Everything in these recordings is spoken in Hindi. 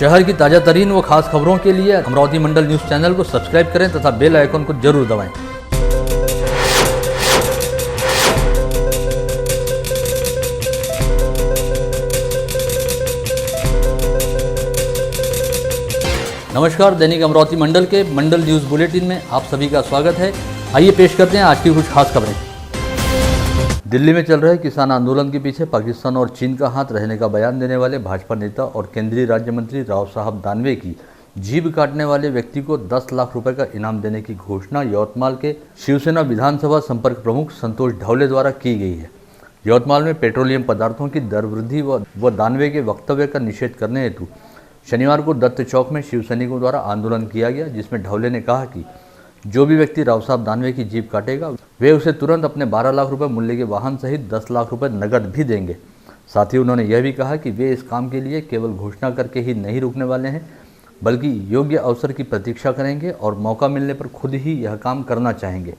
शहर की ताज़ा तरीन व खास खबरों के लिए अमरावती मंडल न्यूज़ चैनल को सब्सक्राइब करें तथा बेल आइकन को जरूर दबाएं। नमस्कार, दैनिक अमरावती मंडल के मंडल न्यूज़ बुलेटिन में आप सभी का स्वागत है। आइए पेश करते हैं आज की कुछ खास खबरें। दिल्ली में चल रहे किसान आंदोलन के पीछे पाकिस्तान और चीन का हाथ रहने का बयान देने वाले भाजपा नेता और केंद्रीय राज्य मंत्री राव साहब दानवे की जीभ काटने वाले व्यक्ति को 10 लाख रुपए का इनाम देने की घोषणा यवतमाल के शिवसेना विधानसभा संपर्क प्रमुख संतोष ढवले द्वारा की गई है। यवतमाल में पेट्रोलियम पदार्थों की दर वृद्धि व दानवे के वक्तव्य का निषेध करने हेतु शनिवार को दत्त चौक में शिव सैनिकों द्वारा आंदोलन किया गया, जिसमें ढवले ने कहा कि जो भी व्यक्ति राव साहब दानवे की जीभ काटेगा वे उसे तुरंत अपने 12 लाख रुपए मूल्य के वाहन सहित 10 लाख रुपए नकद भी देंगे। साथ ही उन्होंने यह भी कहा कि वे इस काम के लिए केवल घोषणा करके ही नहीं रुकने वाले हैं, बल्कि योग्य अवसर की प्रतीक्षा करेंगे और मौका मिलने पर खुद ही यह काम करना चाहेंगे।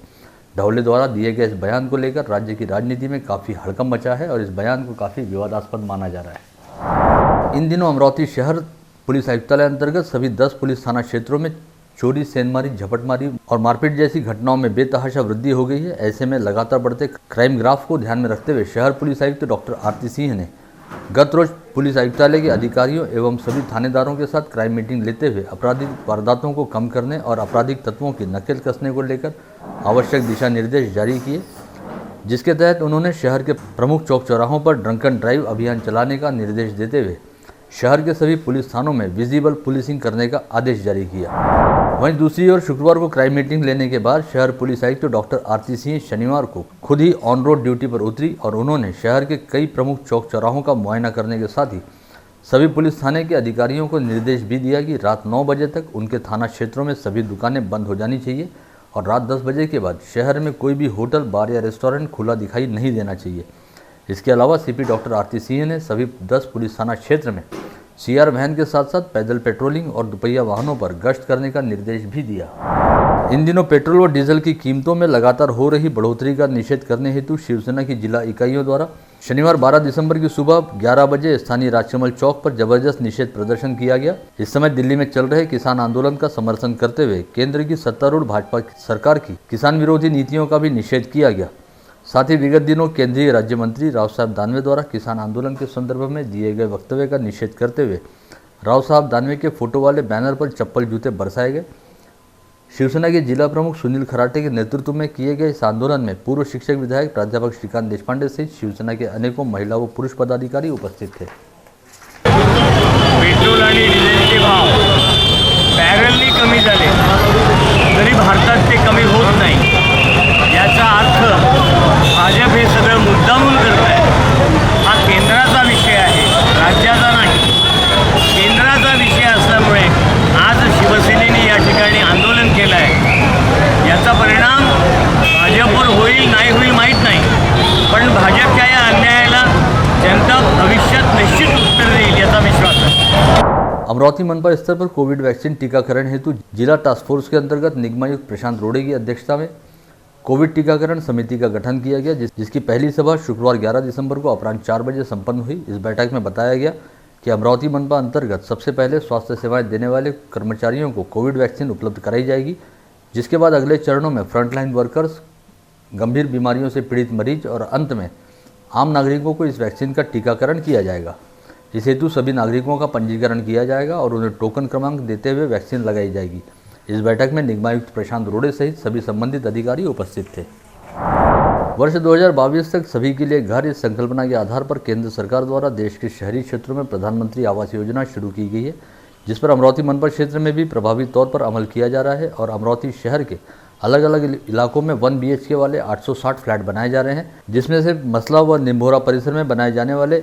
ढवले द्वारा दिए गए इस बयान को लेकर राज्य की राजनीति में काफ़ी हड़कंप मचा है और इस बयान को काफ़ी विवादास्पद माना जा रहा है। इन दिनों अमरावती शहर पुलिस आयुक्तालय अंतर्गत सभी 10 पुलिस थाना क्षेत्रों में चोरी, सेंधमारी, झपटमारी और मारपीट जैसी घटनाओं में बेतहाशा वृद्धि हो गई है। ऐसे में लगातार बढ़ते क्राइम ग्राफ को ध्यान में रखते हुए शहर पुलिस आयुक्त डॉक्टर आरती सिंह ने गत रोज पुलिस आयुक्तालय के अधिकारियों एवं सभी थानेदारों के साथ क्राइम मीटिंग लेते हुए आपराधिक वारदातों को कम करने और आपराधिक तत्वों की नकेल कसने को लेकर आवश्यक दिशा निर्देश जारी किए, जिसके तहत उन्होंने शहर के प्रमुख चौक चौराहों पर ड्रंकन ड्राइव अभियान चलाने का निर्देश देते हुए शहर के सभी पुलिस थानों में विजिबल पुलिसिंग करने का आदेश जारी किया। वहीं दूसरी ओर शुक्रवार को क्राइम मीटिंग लेने के बाद शहर पुलिस आयुक्त डॉक्टर आरती सिंह शनिवार को खुद ही ऑन रोड ड्यूटी पर उतरी और उन्होंने शहर के कई प्रमुख चौक चौराहों का मुआयना करने के साथ ही सभी पुलिस थाने के अधिकारियों को निर्देश भी दिया कि रात 9 बजे तक उनके थाना क्षेत्रों में सभी दुकानें बंद हो जानी चाहिए और रात 10 बजे के बाद शहर में कोई भी होटल, बार या रेस्टोरेंट खुला दिखाई नहीं देना चाहिए। इसके अलावा सीपी डॉक्टर आरती सिंह ने सभी 10 पुलिस थाना क्षेत्र में सीआर वैन के साथ साथ पैदल पेट्रोलिंग और दुपहिया वाहनों पर गश्त करने का निर्देश भी दिया। इन दिनों पेट्रोल व डीजल की कीमतों में लगातार हो रही बढ़ोतरी का निषेध करने हेतु शिवसेना की जिला इकाइयों द्वारा शनिवार 12 दिसंबर की सुबह 11 बजे स्थानीय राजकमल चौक पर जबरदस्त निषेध प्रदर्शन किया गया। इस समय दिल्ली में चल रहे किसान आंदोलन का समर्थन करते हुए केंद्र की सत्तारूढ़ भाजपा सरकार की किसान विरोधी नीतियों का भी निषेध किया गया। साथ ही विगत दिनों केंद्रीय राज्य मंत्री राव साहब दानवे द्वारा किसान आंदोलन के संदर्भ में दिए गए वक्तव्य का निषेध करते हुए राव साहब दानवे के फोटो वाले बैनर पर चप्पल जूते बरसाए गए। शिवसेना के जिला प्रमुख सुनील खराटे के नेतृत्व में किए गए इस आंदोलन में पूर्व शिक्षक विधायक प्राध्यापक श्रीकांत देशपांडे सहित शिवसेना के अनेकों महिला व पुरुष पदाधिकारी उपस्थित थे। पेट्रोल आणि डिझेलचे भाव बॅरलनी कमी झाले तरी भारतात ते कमी होत नाही। याचा अर्थ भाजप हे सगळं मुद्दामून करत आहे। हा केंद्राचा विषय आहे, राज्याचा नाही। केंद्राचा विषय असल्यामुळे आज शिवसेनेने या ठिकाणी आंदोलन केलं आहे। याचा परिणाम भाजपवर होईल नाही होईल माहीत नाही, पण भाजपच्या या अन्यायाला जनता भविष्यात निश्चित उत्तर देईल याचा विश्वास आहे। अमरावती मनपा स्तर पर कोविड वैक्सीन टीकाकरण हेतु जिला टास्क फोर्स के अंतर्गत निगमायुक्त प्रशांत रोड़े की अध्यक्षता में कोविड टीकाकरण समिति का गठन किया गया, जिसकी पहली सभा शुक्रवार 11 दिसंबर को अपराह्न 4 बजे संपन्न हुई। इस बैठक में बताया गया कि अमरावती मनपा अंतर्गत सबसे पहले स्वास्थ्य सेवाएं देने वाले कर्मचारियों को कोविड वैक्सीन उपलब्ध कराई जाएगी, जिसके बाद अगले चरणों में फ्रंटलाइन वर्कर्स, गंभीर बीमारियों से पीड़ित मरीज और अंत में आम नागरिकों को इस वैक्सीन का टीकाकरण किया जाएगा। इस हेतु सभी नागरिकों का पंजीकरण किया जाएगा और उन्हें टोकन क्रमांक देते हुए वैक्सीन लगाई जाएगी। इस बैठक में निगमायुक्त प्रशांत रोड़े सहित सभी संबंधित अधिकारी उपस्थित थे। वर्ष 2022 तक सभी के लिए घर इस संकल्पना के आधार पर केंद्र सरकार द्वारा देश के शहरी क्षेत्रों में प्रधानमंत्री आवास योजना शुरू की गई है, जिस पर अमरावती मनपा क्षेत्र में भी प्रभावी तौर पर अमल किया जा रहा है और अमरावती शहर के अलग अलग इलाकों में 1 BHK वाले 860 फ्लैट बनाए जा रहे हैं, जिसमें से मसला व निम्भोरा परिसर में बनाए जाने वाले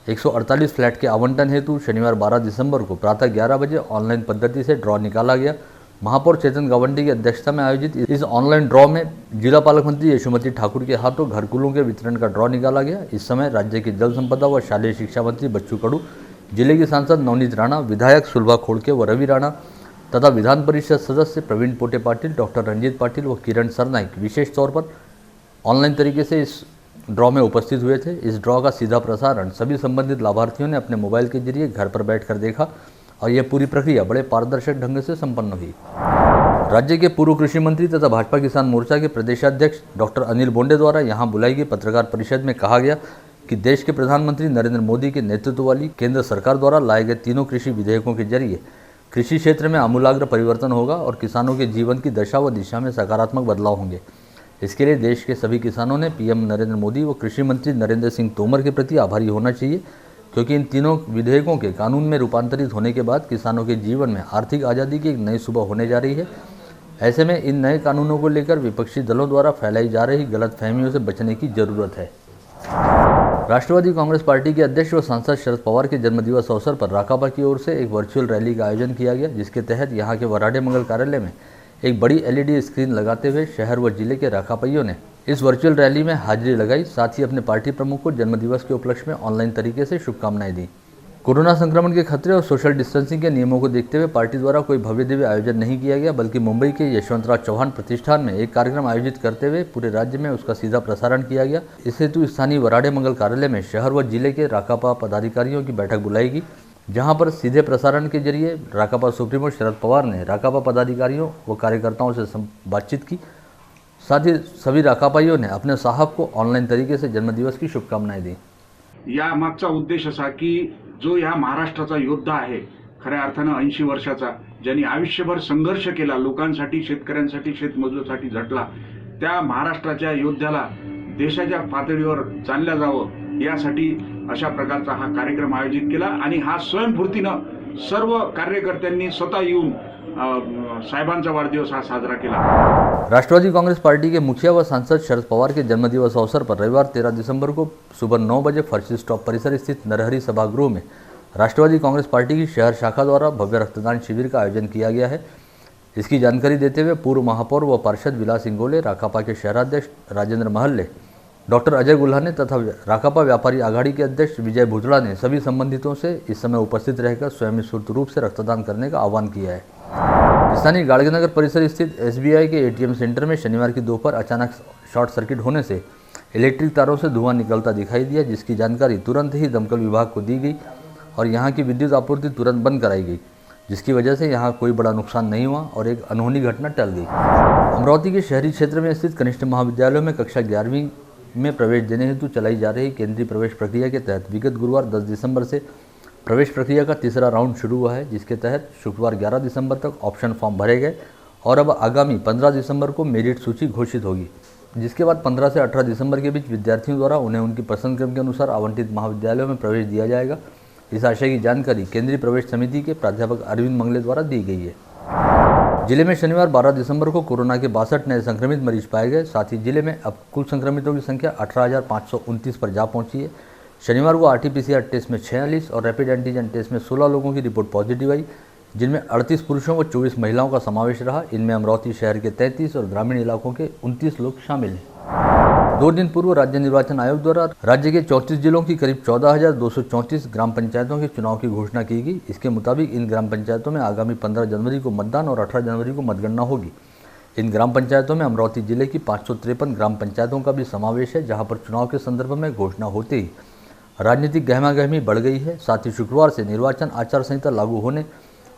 148 फ्लैट के आवंटन हेतु शनिवार 12 दिसंबर को प्रातः 11 बजे ऑनलाइन पद्धति से ड्रॉ निकाला गया। महापौर चेतन गावंडी की अध्यक्षता में आयोजित इस ऑनलाइन ड्रॉ में जिला पालक मंत्री यशोमती ठाकुर के हाथों घरकुलों के वितरण का ड्रॉ निकाला गया। इस समय राज्य के जल संपदा व शालेय शिक्षा मंत्री बच्चू कडू, जिले के सांसद नवनीत राणा, विधायक सुलभा खोड़के व रवि राणा तथा विधान परिषद सदस्य प्रवीण पोटे पाटिल, डॉक्टर रंजीत पाटिल व किरण सरनाइक विशेष तौर पर ऑनलाइन तरीके से इस ड्रॉ में उपस्थित हुए थे। इस ड्रॉ का सीधा प्रसारण सभी संबंधित लाभार्थियों ने अपने मोबाइल के जरिए घर पर बैठकर देखा और यह पूरी प्रक्रिया बड़े पारदर्शक ढंग से संपन्न हुई। राज्य के पूर्व कृषि मंत्री तथा भाजपा किसान मोर्चा के प्रदेशाध्यक्ष डॉक्टर अनिल बोंडे द्वारा यहां बुलाई गई पत्रकार परिषद में कहा गया कि देश के प्रधानमंत्री नरेंद्र मोदी के नेतृत्व वाली केंद्र सरकार द्वारा लाए गए तीनों कृषि विधेयकों के जरिए कृषि क्षेत्र में आमूलाग्र परिवर्तन होगा और किसानों के जीवन की दशा व दिशा में सकारात्मक बदलाव होंगे। इसके लिए देश के सभी किसानों ने पीएम नरेंद्र मोदी व कृषि मंत्री नरेंद्र सिंह तोमर के प्रति आभारी होना चाहिए, क्योंकि इन तीनों विधेयकों के कानून में रूपांतरित होने के बाद किसानों के जीवन में आर्थिक आज़ादी की एक नई सुबह होने जा रही है। ऐसे में इन नए कानूनों को लेकर विपक्षी दलों द्वारा फैलाई जा रही गलतफहमियों से बचने की जरूरत है। राष्ट्रवादी कांग्रेस पार्टी के अध्यक्ष व सांसद शरद पवार के जन्मदिवस अवसर पर राकापा की ओर से एक वर्चुअल रैली का आयोजन किया गया, जिसके तहत यहां के वराडे मंगल कार्यालय में एक बड़ी एलईडी स्क्रीन लगाते हुए शहर व जिले के राकापाइयों ने इस वर्चुअल रैली में हाजिरी लगाई। साथ ही अपने पार्टी प्रमुख को जन्मदिवस के उपलक्ष्य में ऑनलाइन तरीके से शुभकामनाएं दी। कोरोना संक्रमण के खतरे और सोशल डिस्टेंसिंग के नियमों को देखते हुए पार्टी द्वारा कोई भव्य दिव्य आयोजन नहीं किया गया, बल्कि मुंबई के यशवंतराव चौहान प्रतिष्ठान में एक कार्यक्रम आयोजित करते हुए पूरे राज्य में उसका सीधा प्रसारण किया गया। इस हेतु स्थानीय वराडे मंगल कार्यालय में शहर व जिले के राकापा पदाधिकारियों की बैठक बुलाई गई, जहां पर सीधे प्रसारण के जरिए राकापा सुप्रीमो शरद पवार ने राकापा पदाधिकारियों व कार्यकर्ताओं से बातचीत की। साथ ही सभी राकापाइयों ने अपने साहब को ऑनलाइन तरीके से जन्मदिवस की शुभकामनाएं दी। या मागचा उद्देश असा की जो या महाराष्ट्राचा योद्धा आहे, खऱ्या अर्थानं 80 वर्षाचा, ज्यांनी आयुष्यभर संघर्ष केला, लोकांसाठी, शेतकऱ्यांसाठी, शेतमजुरांसाठी झटला, त्या महाराष्ट्राच्या योद्ध्याला देशाच्या पातळीवर जाणलं जावं यासाठी अशा प्रकारचा हा कार्यक्रम आयोजित केला आणि हा स्वयंस्फूर्तीनं सर्व कार्यकर्त्यांनी स्वतः येऊन साहेबांचा वाढदिवस हा साजरा केला। राष्ट्रवादी कांग्रेस पार्टी के मुखिया व सांसद शरद पवार के जन्मदिवस अवसर पर रविवार 13 दिसंबर को सुबह 9 बजे फर्जी स्टॉप परिसर स्थित नरहरी सभागृह में राष्ट्रवादी कांग्रेस पार्टी की शहर शाखा द्वारा भव्य रक्तदान शिविर का आयोजन किया गया है। इसकी जानकारी देते हुए पूर्व महापौर व पार्षद विलास इंगोले, राकापा के शहराध्यक्ष राजेंद्र महल्ले, डॉक्टर अजय गुल्हाने तथा राकापा व्यापारी आघाड़ी के अध्यक्ष विजय भुजड़ा ने सभी संबंधितों से इस समय उपस्थित रहकर स्वयंस्फूर्त रूप से रक्तदान करने का आह्वान किया है। स्थानीय गाड़गेनगर परिसर स्थित एसबीआई के एटीएम सेंटर में शनिवार की दोपहर अचानक शॉर्ट सर्किट होने से इलेक्ट्रिक तारों से धुआं निकलता दिखाई दिया, जिसकी जानकारी तुरंत ही दमकल विभाग को दी गई और यहां की विद्युत आपूर्ति तुरंत बंद कराई गई, जिसकी वजह से यहां कोई बड़ा नुकसान नहीं हुआ और एक अनहोनी घटना टल गई। अमरावती के शहरी क्षेत्र में स्थित कनिष्ठ महाविद्यालयों में कक्षा 11वीं में प्रवेश देने हेतु चलाई जा रही केंद्रीय प्रवेश प्रक्रिया के तहत विगत गुरुवार 10 दिसंबर से प्रवेश प्रक्रिया का तीसरा राउंड शुरू हुआ है, जिसके तहत शुक्रवार 11 दिसंबर तक ऑप्शन फॉर्म भरे गए और अब आगामी 15 दिसंबर को मेरिट सूची घोषित होगी, जिसके बाद 15 से 18 दिसंबर के बीच विद्यार्थियों द्वारा उन्हें उनकी पसंद क्रम के अनुसार आवंटित महाविद्यालयों में प्रवेश दिया जाएगा। इस आशय की जानकारी केंद्रीय प्रवेश समिति के प्राध्यापक अरविंद मंगले द्वारा दी गई है। जिले में शनिवार 12 दिसंबर को कोरोना के 62 नए संक्रमित मरीज पाए गए। साथ ही जिले में अब कुल संक्रमितों की संख्या 18,529 पर जा पहुंची है। शनिवार को आरटीपीसीआर टेस्ट में 46 और रैपिड एंटीजन टेस्ट में 16 लोगों की रिपोर्ट पॉजिटिव आई, जिनमें 38 पुरुषों व 24 महिलाओं का समावेश रहा। इनमें अमरावती शहर के 33 और ग्रामीण इलाकों के 29 लोग शामिल हैं। 2 दिन पूर्व राज्य निर्वाचन आयोग द्वारा राज्य के 34 जिलों की करीब 14,234 ग्राम पंचायतों के चुनाव की घोषणा की गई। इसके मुताबिक इन ग्राम पंचायतों में आगामी 15 जनवरी को मतदान और 18 जनवरी को मतगणना होगी। इन ग्राम पंचायतों में अमरावती जिले की 553 ग्राम पंचायतों का भी समावेश है, जहाँ पर चुनाव के संदर्भ में घोषणा होते ही राजनीतिक गहमागहमी बढ़ गई है। साथ ही शुक्रवार से निर्वाचन आचार संहिता लागू होने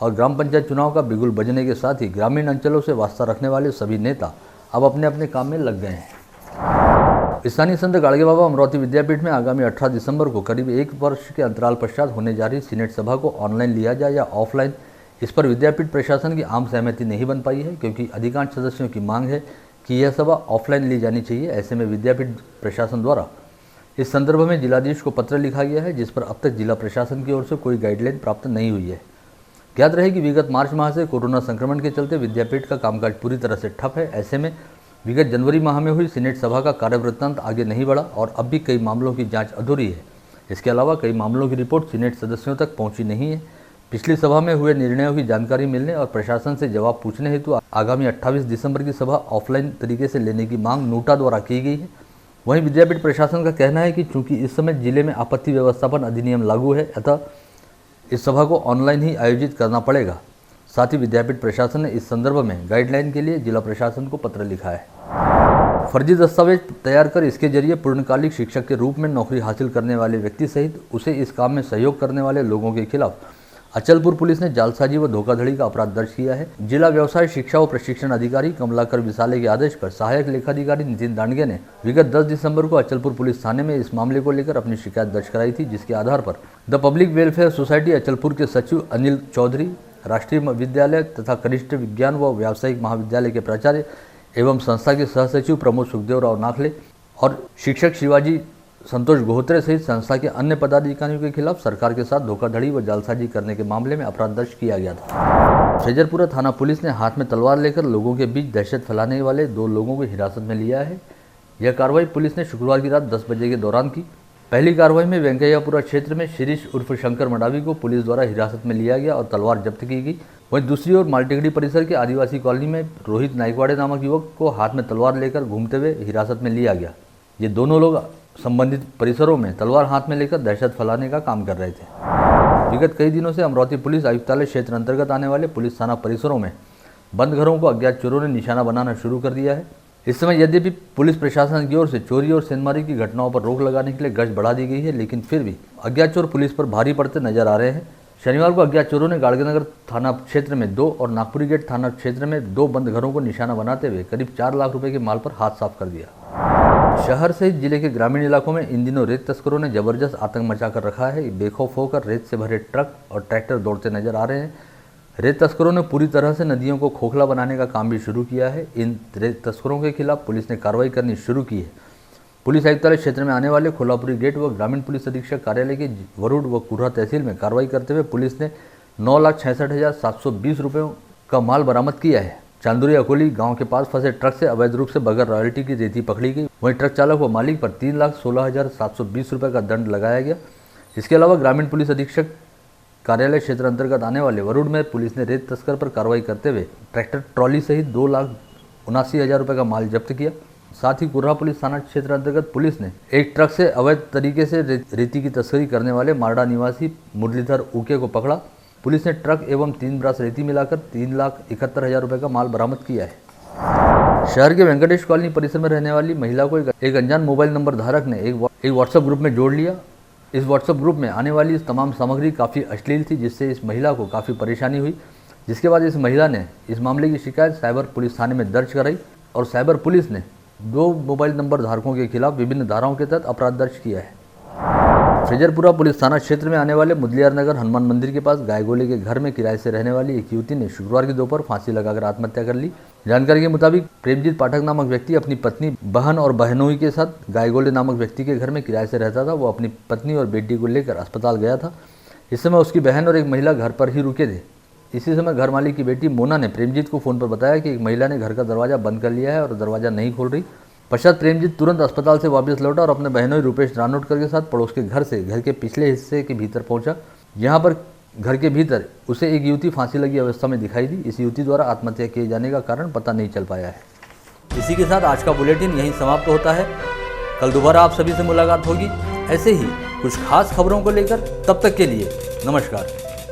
और ग्राम पंचायत चुनाव का बिगुल बजने के साथ ही ग्रामीण अंचलों से वास्ता रखने वाले सभी नेता अब अपने अपने काम में लग गए हैं। स्थानीय संत गाड़गे बाबा अमरावती विद्यापीठ में आगामी 18 दिसंबर को करीब 1 वर्ष के अंतराल पश्चात होने जा रही सीनेट सभा को ऑनलाइन लिया जाए या ऑफलाइन, इस पर विद्यापीठ प्रशासन की आम सहमति नहीं बन पाई है, क्योंकि अधिकांश सदस्यों की मांग है कि यह सभा ऑफलाइन ली जानी चाहिए। ऐसे में विद्यापीठ प्रशासन द्वारा इस संदर्भ में जिलाधीश को पत्र लिखा गया है, जिस पर अब तक जिला प्रशासन की ओर से कोई गाइडलाइन प्राप्त नहीं हुई है। ज्ञात रहे कि विगत मार्च माह से कोरोना संक्रमण के चलते विद्यापीठ का कामकाज पूरी तरह से ठप है। ऐसे में विगत जनवरी माह में हुई सीनेट सभा का कार्यवृत्तांत आगे नहीं बढ़ा और अब भी कई मामलों की जांच अधूरी है। इसके अलावा कई मामलों की रिपोर्ट सीनेट सदस्यों तक पहुंची नहीं है। पिछली सभा में हुए निर्णयों की जानकारी मिलने और प्रशासन से जवाब पूछने हेतु आगामी 28 दिसंबर की सभा ऑफलाइन तरीके से लेने की मांग नोटा द्वारा की गई है। वहीं विद्यापीठ प्रशासन का कहना है कि चूंकि इस समय जिले में आपत्ति व्यवस्थापन अधिनियम लागू है, अतः इस सभा को ऑनलाइन ही आयोजित करना पड़ेगा। साथ ही विद्यापीठ प्रशासन ने इस संदर्भ में गाइडलाइन के लिए जिला प्रशासन को पत्र लिखा है। फर्जी दस्तावेज तैयार कर इसके जरिए पूर्णकालिक शिक्षक के रूप में नौकरी हासिल करने वाले व्यक्ति सहित उसे इस काम में सहयोग करने वाले लोगों के खिलाफ अचलपुर पुलिस ने जालसाजी व धोखाधड़ी का अपराध दर्ज किया है। जिला व्यवसाय शिक्षा व प्रशिक्षण अधिकारी कमलाकर विसाले के आदेश पर सहायक लेखाधिकारी नितिन दांडगे ने विगत 10 दिसंबर को अचलपुर पुलिस थाने में इस मामले को लेकर अपनी शिकायत दर्ज कराई थी, जिसके आधार पर the public welfare society Achalpur के सचिव अनिल चौधरी, राष्ट्रीय विद्यालय तथा कनिष्ठ विज्ञान व व्यावसायिक महाविद्यालय के प्राचार्य एवं संस्था के सहसचिव प्रमोद सुखदेव राव नाखले और शिक्षक शिवाजी संतोष गोहत्रे सहित संस्था के अन्य पदाधिकारियों के खिलाफ सरकार के साथ धोखाधड़ी व जालसाजी करने के मामले में अपराध दर्ज किया गया था। फ्रेजरपुरा थाना पुलिस ने हाथ में तलवार लेकर लोगों के बीच दहशत फैलाने वाले 2 लोगों को हिरासत में लिया है। यह कार्रवाई पुलिस ने शुक्रवार की रात 10 बजे के दौरान की। पहली कार्रवाई में वेंकैयापुरा क्षेत्र में शिरीष उर्फ शंकर मडावी को पुलिस द्वारा हिरासत में लिया गया और तलवार जब्त की गई। वहीं दूसरी ओर माल्टेगढ़ी परिसर के आदिवासी कॉलोनी में रोहित नाइकवाड़े नामक युवक को हाथ में तलवार लेकर घूमते हुए हिरासत में लिया गया। ये दोनों लोग संबंधित परिसरों में तलवार हाथ में लेकर दहशत फैलाने का काम कर रहे थे। विगत कई दिनों से अमरावती पुलिस आयुक्तालय क्षेत्र अंतर्गत आने वाले पुलिस थाना परिसरों में बंद घरों को अज्ञात चोरों ने निशाना बनाना शुरू कर दिया है। इस समय यद्यपि पुलिस प्रशासन की ओर से चोरी और सेंधमारी की घटनाओं पर रोक लगाने के लिए गश्त बढ़ा दी गई है, लेकिन फिर भी अज्ञात चोर पुलिस पर भारी पड़ते नजर आ रहे हैं। शनिवार को अज्ञात चोरों ने गाड़गेनगर थाना क्षेत्र में 2 और नागपुरी गेट थाना क्षेत्र में 2 बंद घरों को निशाना बनाते हुए करीब 4 लाख रुपए के माल पर हाथ साफ कर दिया। शहर सहित जिले के ग्रामीण इलाकों में इन दिनों रेत तस्करों ने जबरदस्त आतंक मचाकर रखा है। बेखौफ होकर रेत से भरे ट्रक और ट्रैक्टर दौड़ते नजर आ रहे हैं। रेत तस्करों ने पूरी तरह से नदियों को खोखला बनाने का काम भी शुरू किया है। इन रेत तस्करों के खिलाफ पुलिस ने कार्रवाई करनी शुरू की है। पुलिस आयुक्तालय क्षेत्र में आने वाले खोलापुरी गेट व ग्रामीण पुलिस अधीक्षक कार्यालय के वरुड़ व कुर्रा तहसील में कार्रवाई करते हुए पुलिस ने 9,66,720 रुपयों का माल बरामद किया है। चांदुरी अकोली गांव के पास फंसे ट्रक से अवैध रूप से बगैर रॉयल्टी की रेती पकड़ी गई। वहीं ट्रक चालक व मालिक पर 3,16,720 रुपये का दंड लगाया गया। इसके अलावा ग्रामीण पुलिस अधीक्षक कार्यालय क्षेत्र अंतर्गत आने वाले वरुड़ में पुलिस ने रेत तस्कर पर कार्रवाई करते हुए ट्रैक्टर ट्रॉली सहित 2,79,000 रुपये का माल जब्त किया। साथ ही कुर्रा पुलिस थाना क्षेत्र अंतर्गत पुलिस ने एक ट्रक से अवैध तरीके से रेती की तस्करी करने वाले मारडा निवासी मुरलीधर उके को पकड़ा। पुलिस ने ट्रक एवं 3 ब्रास रेती मिलाकर 3,71,000 रुपये का माल बरामद किया है। शहर के वेंकटेश कॉलोनी परिसर में रहने वाली महिला को एक अनजान मोबाइल नंबर धारक ने एक व्हाट्सएप ग्रुप में जोड़ लिया। इस व्हाट्सएप ग्रुप में आने वाली तमाम सामग्री काफ़ी अश्लील थी, जिससे इस महिला को काफ़ी परेशानी हुई। जिसके बाद इस महिला ने इस मामले की शिकायत साइबर पुलिस थाने में दर्ज कराई और साइबर पुलिस ने 2 मोबाइल नंबर धारकों के खिलाफ विभिन्न धाराओं के तहत अपराध दर्ज किया है। फ्रेजरपुरा पुलिस थाना क्षेत्र में आने वाले मुदलियार नगर हनुमान मंदिर के पास गायगोले के घर में किराए से रहने वाली एक युवती ने शुक्रवार की दोपहर फांसी लगाकर आत्महत्या कर ली। जानकारी के मुताबिक प्रेमजीत पाठक नामक व्यक्ति अपनी पत्नी, बहन और बहनोई के साथ गायगोले नामक व्यक्ति के घर में किराए से रहता था। वो अपनी पत्नी और बेटी को लेकर अस्पताल गया था। इस समय उसकी बहन और एक महिला घर पर ही रुके थे। इसी समय घर मालिक की बेटी मोना ने प्रेमजीत को फोन पर बताया कि एक महिला ने घर का दरवाजा बंद कर लिया है और दरवाजा नहीं खोल रही। पश्चात प्रेमजीत तुरंत अस्पताल से वापस लौटा और अपने बहनोई रूपेश रानोटकर के साथ पड़ोस के घर से घर के पिछले हिस्से के भीतर पहुंचा। यहाँ पर घर के भीतर उसे एक युवती फांसी लगी अवस्था में दिखाई दी। इस युवती द्वारा आत्महत्या किए जाने का कारण पता नहीं चल पाया है। इसी के साथ आज का बुलेटिन यहीं समाप्त होता है। कल दोबारा आप सभी से मुलाकात होगी ऐसे ही कुछ खास खबरों को लेकर। तब तक के लिए नमस्कार।